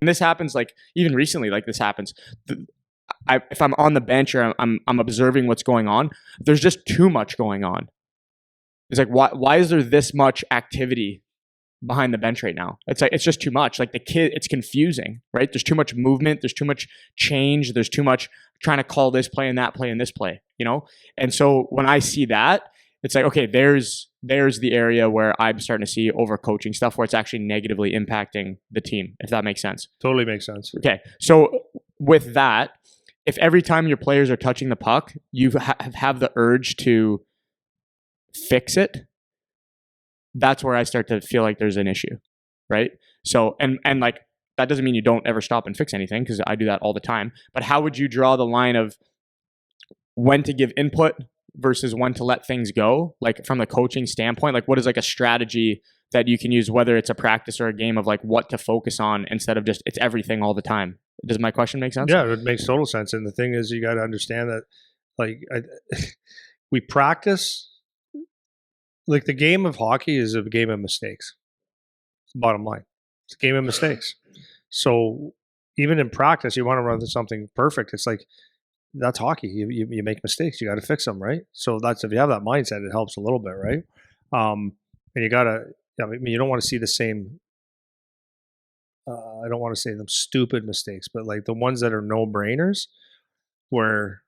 And this happens like even recently, like this happens. If I'm on the bench or I'm observing what's going on, there's just too much going on. It's like, why is there this much activity behind the bench right now? It's like, it's just too much. Like the kid, it's confusing, right? There's too much movement. There's too much change. There's too much trying to call this play and that play and this play, you know? And so when I see that, it's like, okay, there's the area where I'm starting to see overcoaching stuff where it's actually negatively impacting the team, if that makes sense. Totally makes sense. Okay. So with that, if every time your players are touching the puck, you have the urge to fix it, that's where I start to feel like there's an issue, right? So, and like, that doesn't mean you don't ever stop and fix anything, because I do that all the time. But how would you draw the line of when to give input versus when to let things go? Like from the coaching standpoint, like what is like a strategy that you can use, whether it's a practice or a game, of like what to focus on instead of just it's everything all the time? Does my question make sense? Yeah, it makes total sense. And the thing is, you got to understand that, like, we practice. Like the game of hockey is a game of mistakes. Bottom line, it's a game of mistakes. So even in practice, you want to run something perfect. It's like, that's hockey. You make mistakes. You got to fix them, right? So that's, if you have that mindset, it helps a little bit, right? And you gotta. I mean, you don't want to see the same. I don't want to say them stupid mistakes, but like the ones that are no brainers, where,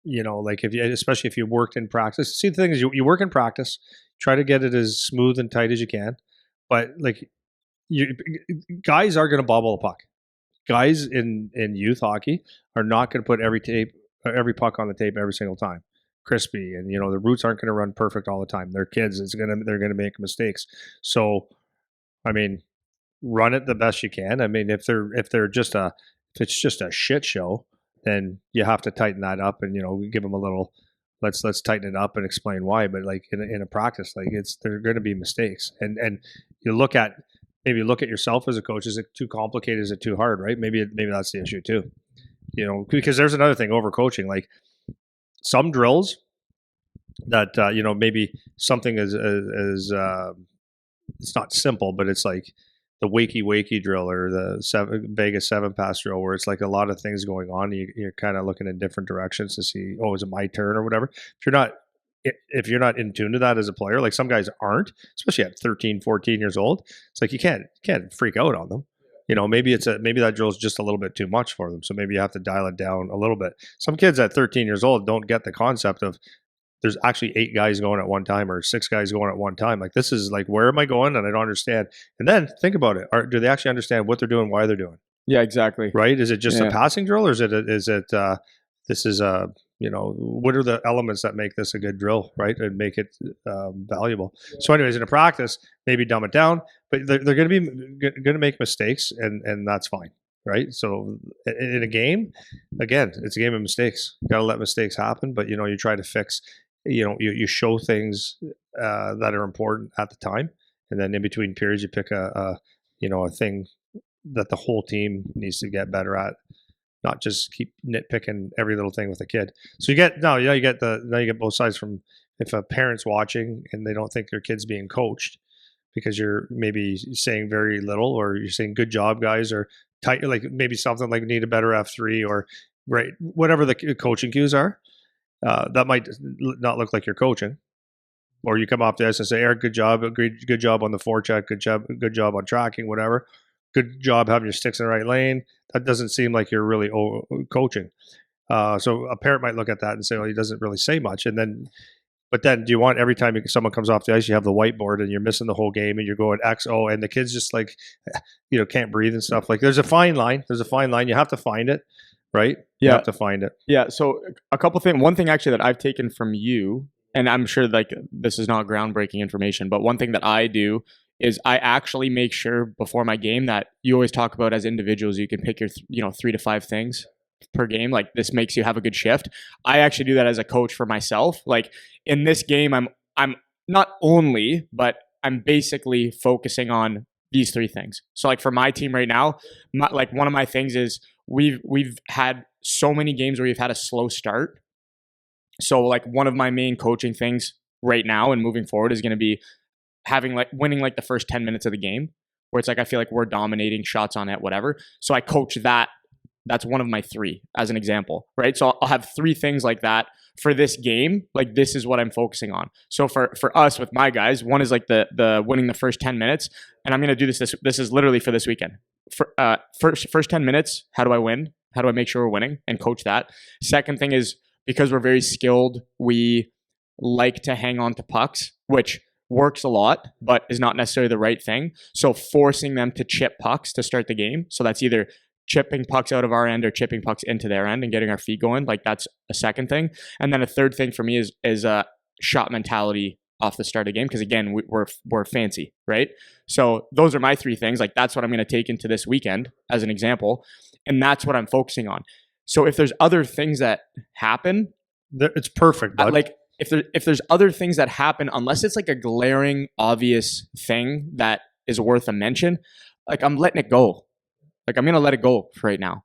you know, like especially if you worked in practice. See, the thing is, you work in practice, try to get it as smooth and tight as you can, but like, guys are going to bobble a puck. Guys in youth hockey are not going to put every puck on the tape every single time, crispy, and you know the routes aren't going to run perfect all the time. They're kids. They're going to make mistakes. So, I mean, run it the best you can. I mean, if it's just a shit show, then you have to tighten that up, and you know, we give them a little. Let's tighten it up and explain why. But like in a practice, like there are going to be mistakes, and you look at yourself as a coach. Is it too complicated? Is it too hard? Right? Maybe that's the issue too. You know, because there's another thing, overcoaching. Like some drills that you know, maybe something is it's not simple, but it's like the wakey drill or the Vegas 7-pass drill, where it's like a lot of things going on. You're kind of looking in different directions to see, oh, is it my turn or whatever. If you're not in tune to that as a player, like some guys aren't, especially at 13, 14 years old, it's like you can't freak out on them. You know, maybe that drill is just a little bit too much for them. So maybe you have to dial it down a little bit. Some kids at 13 years old don't get the concept of there's actually 8 guys going at one time or 6 guys going at one time. Like, this is like, where am I going? And I don't understand. And then think about it. Do they actually understand what they're doing, why they're doing? Yeah, exactly. Right? Is it just a passing drill, or is it this is a, you know, what are the elements that make this a good drill, right? And make it valuable. Yeah. So anyways, in a practice, maybe dumb it down, but they're going to make mistakes, and that's fine. Right. So in a game, again, it's a game of mistakes. You got to let mistakes happen, but you know, you try to fix. You know, you show things that are important at the time, and then in between periods, you pick a thing that the whole team needs to get better at, not just keep nitpicking every little thing with a kid. So you get both sides. From if a parent's watching and they don't think their kid's being coached because you're maybe saying very little, or you're saying good job guys, or tight, like maybe something like need a better F3, or right, whatever the coaching cues are. That might not look like you're coaching, or you come off the ice and say, "Eric, good job on the forecheck, good job on tracking, whatever, good job having your sticks in the right lane." That doesn't seem like you're really coaching. So a parent might look at that and say, "Well, he doesn't really say much." But then, do you want every time someone comes off the ice, you have the whiteboard and you're missing the whole game and you're going XO, and the kids just like, you know, can't breathe and stuff? Like, there's a fine line. You have to find it. Right? You have to find it. Yeah. So a couple things. One thing actually that I've taken from you, and I'm sure like this is not groundbreaking information, but one thing that I do is I actually make sure before my game that you always talk about as individuals, you can pick your 3 to 5 things per game. Like, this makes you have a good shift. I actually do that as a coach for myself. Like, in this game, I'm not only, but I'm basically focusing on these 3 things. So like for my team right now, one of my things is we've had so many games where we've had a slow start. So like one of my main coaching things right now and moving forward is going to be winning like the first 10 minutes of the game. where it's like I feel like we're dominating shots on net, whatever. So I coach that. That's one of my 3 as an example, right? So I'll have 3 things like that for this game. Like this is what I'm focusing on. So for us with my guys, one is like the winning the first 10 minutes, and I'm gonna do this. This is literally for this weekend. For first 10 minutes, how do I win? How do I make sure we're winning and coach that? Second thing is because we're very skilled, we like to hang on to pucks, which works a lot, but is not necessarily the right thing. So forcing them to chip pucks to start the game. So that's either chipping pucks out of our end or chipping pucks into their end and getting our feet going. Like that's a second thing. And then a third thing for me is shot mentality off the start of the game. Because again, we're fancy, right? So those are my 3 things. Like that's what I'm going to take into this weekend as an example. And that's what I'm focusing on. So if there's other things that happen, it's perfect, bud. Like if there's other things that happen, unless it's like a glaring, obvious thing that is worth a mention, like I'm letting it go. Like I'm gonna let it go for right now,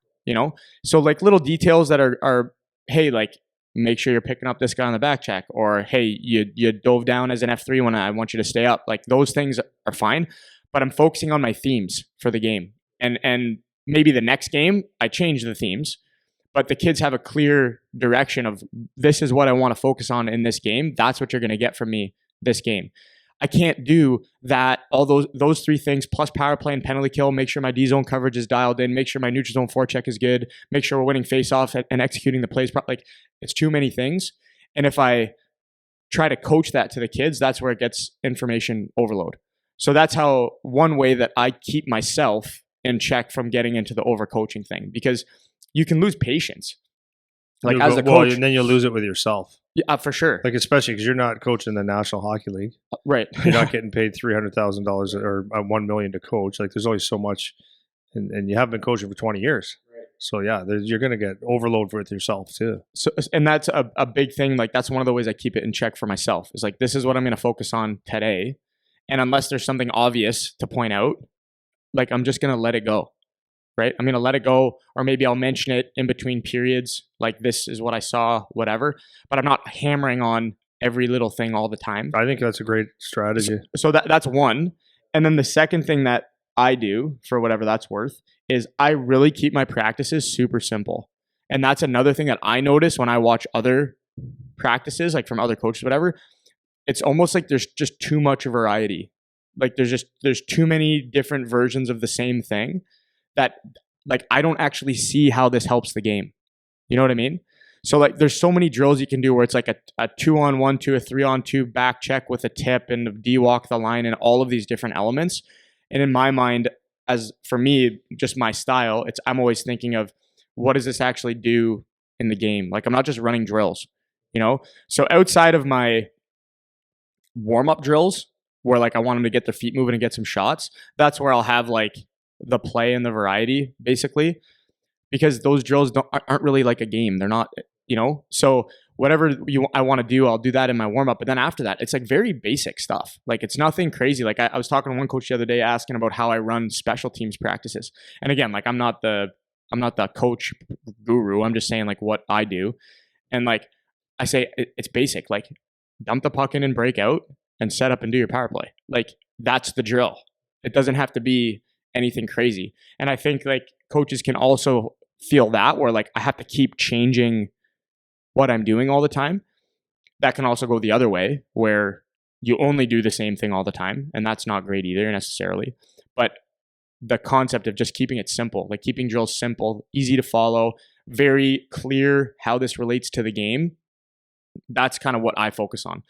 So like little details that are hey, like make sure you're picking up this guy on the back check, or hey, you dove down as an F3 when I want you to stay up. Like those things are fine, but I'm focusing on my themes for the game, and maybe the next game I change the themes, but the kids have a clear direction of this is what I want to focus on in this game. That's what you're gonna get from me this game. I can't do that, all those 3 things, plus power play and penalty kill, make sure my D-zone coverage is dialed in, make sure my neutral zone forecheck is good, make sure we're winning face-off and executing the plays. Like, it's too many things. And if I try to coach that to the kids, that's where it gets information overload. So that's how one way that I keep myself in check from getting into the overcoaching thing, because you can lose patience. Like as a coach, and then you'll lose it with yourself. Yeah, for sure. Like especially because you're not coaching the National Hockey League, right? You're not getting paid $300,000 or $1 million to coach. Like there's only so much, and you haven't been coaching for 20 years. Right. So yeah, you're going to get overload with yourself too. So, and that's a big thing. Like that's one of the ways I keep it in check for myself. Is like this is what I'm going to focus on today, and unless there's something obvious to point out, like I'm just going to let it go. Right? I'm going to let it go, or maybe I'll mention it in between periods, like this is what I saw, whatever, but I'm not hammering on every little thing all the time. I think that's a great strategy. So that's one. And then the second thing that I do, for whatever that's worth, is I really keep my practices super simple. And that's another thing that I notice when I watch other practices, like from other coaches, whatever. It's almost like there's just too much variety. Like there's too many different versions of the same thing that like I don't actually see how this helps the game. You know what I mean? So like there's so many drills you can do where it's like a 2-on-1 to a 3-on-2 back check with a tip and D-walk the line and all of these different elements. And in my mind, as for me, just my style, I'm always thinking of what does this actually do in the game? Like I'm not just running drills, So outside of my warm-up drills where like I want them to get their feet moving and get some shots, that's where I'll have like the play and the variety basically, because those drills aren't really like a game. They're not, so whatever I want to do, I'll do that in my warm up. But then after that, it's like very basic stuff. Like it's nothing crazy. Like I was talking to one coach the other day asking about how I run special teams practices. And again, like I'm not the coach guru. I'm just saying like what I do. And like I say, it's basic, like dump the puck in and break out and set up and do your power play. Like that's the drill. It doesn't have to be anything crazy. And I think like coaches can also feel that where like I have to keep changing what I'm doing all the time. That can also go the other way where you only do the same thing all the time. And that's not great either necessarily. But the concept of just keeping it simple, like keeping drills simple, easy to follow, very clear how this relates to the game. That's kind of what I focus on.